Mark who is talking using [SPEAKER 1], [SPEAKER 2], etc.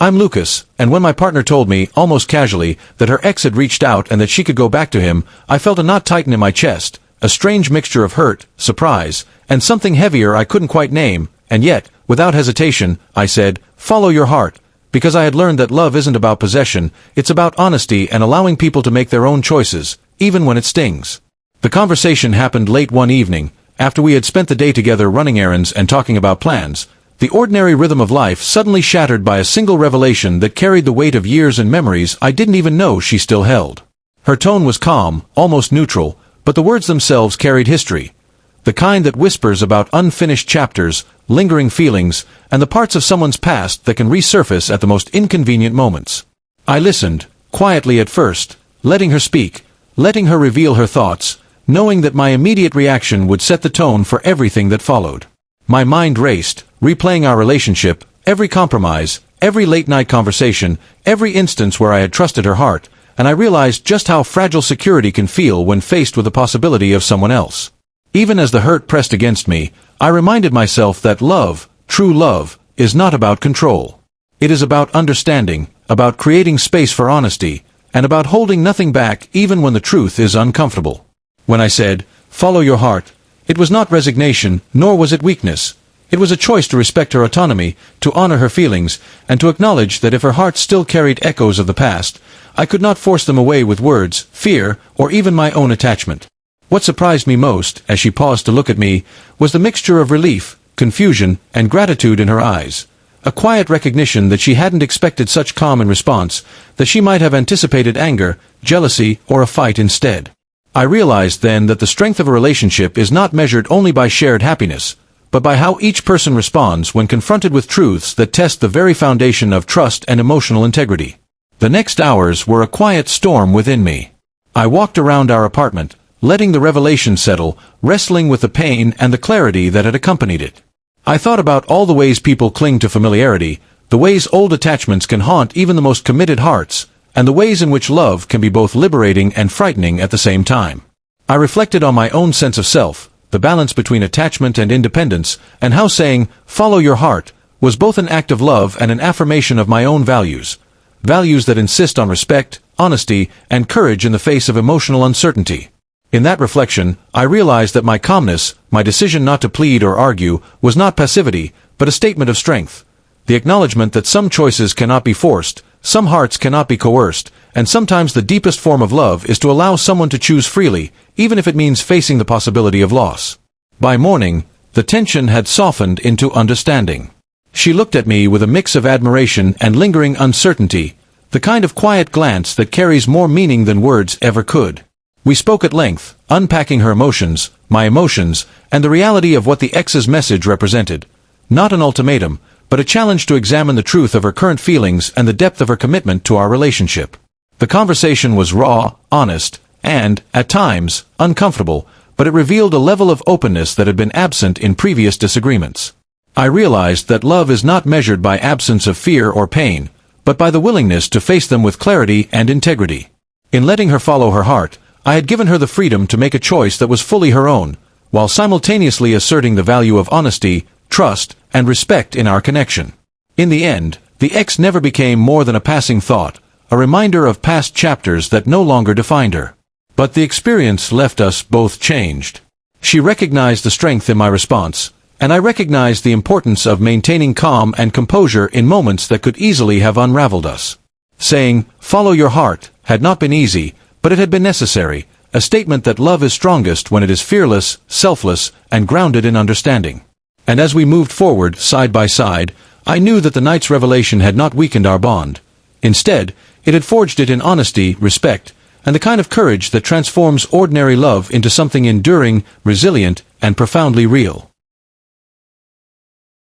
[SPEAKER 1] I'm Lucas, and when my partner told me, almost casually, that her ex had reached out and that she could go back to him, I felt a knot tighten in my chest, a strange mixture of hurt, surprise, and something heavier I couldn't quite name, and yet, without hesitation, I said, "Follow your heart," because I had learned that love isn't about possession, it's about honesty and allowing people to make their own choices, even when it stings. The conversation happened late one evening, after we had spent the day together running errands and talking about plans. The ordinary rhythm of life suddenly shattered by a single revelation that carried the weight of years and memories I didn't even know she still held. Her tone was calm, almost neutral, but the words themselves carried history. The kind that whispers about unfinished chapters, lingering feelings, and the parts of someone's past that can resurface at the most inconvenient moments. I listened, quietly at first, letting her speak, letting her reveal her thoughts, knowing that my immediate reaction would set the tone for everything that followed. My mind raced, replaying our relationship, every compromise, every late-night conversation, every instance where I had trusted her heart, and I realized just how fragile security can feel when faced with the possibility of someone else. Even as the hurt pressed against me, I reminded myself that love, true love, is not about control. It is about understanding, about creating space for honesty, and about holding nothing back even when the truth is uncomfortable. When I said, "Follow your heart," it was not resignation, nor was it weakness. It was a choice to respect her autonomy, to honor her feelings, and to acknowledge that if her heart still carried echoes of the past, I could not force them away with words, fear, or even my own attachment. What surprised me most, as she paused to look at me, was the mixture of relief, confusion, and gratitude in her eyes. A quiet recognition that she hadn't expected such calm in response, that she might have anticipated anger, jealousy, or a fight instead. I realized then that the strength of a relationship is not measured only by shared happiness, but by how each person responds when confronted with truths that test the very foundation of trust and emotional integrity. The next hours were a quiet storm within me. I walked around our apartment, letting the revelation settle, wrestling with the pain and the clarity that had accompanied it. I thought about all the ways people cling to familiarity, the ways old attachments can haunt even the most committed hearts, and the ways in which love can be both liberating and frightening at the same time. I reflected on my own sense of self, the balance between attachment and independence, and how saying, "Follow your heart," was both an act of love and an affirmation of my own values. Values that insist on respect, honesty, and courage in the face of emotional uncertainty. In that reflection, I realized that my calmness, my decision not to plead or argue, was not passivity, but a statement of strength. The acknowledgement that some choices cannot be forced, some hearts cannot be coerced, and sometimes the deepest form of love is to allow someone to choose freely, even if it means facing the possibility of loss. By morning, the tension had softened into understanding. She looked at me with a mix of admiration and lingering uncertainty, the kind of quiet glance that carries more meaning than words ever could. We spoke at length, unpacking her emotions, my emotions, and the reality of what the ex's message represented. Not an ultimatum, but a challenge to examine the truth of her current feelings and the depth of her commitment to our relationship. The conversation was raw, honest, and, at times, uncomfortable, but it revealed a level of openness that had been absent in previous disagreements. I realized that love is not measured by absence of fear or pain, but by the willingness to face them with clarity and integrity. In letting her follow her heart, I had given her the freedom to make a choice that was fully her own, while simultaneously asserting the value of honesty, trust, and respect in our connection. In the end, the ex never became more than a passing thought, a reminder of past chapters that no longer defined her. But the experience left us both changed. She recognized the strength in my response, and I recognized the importance of maintaining calm and composure in moments that could easily have unraveled us. Saying, "Follow your heart," had not been easy, but it had been necessary, a statement that love is strongest when it is fearless, selfless, and grounded in understanding. And as we moved forward, side by side, I knew that the night's revelation had not weakened our bond. Instead, it had forged it in honesty, respect, and the kind of courage that transforms ordinary love into something enduring, resilient, and profoundly real.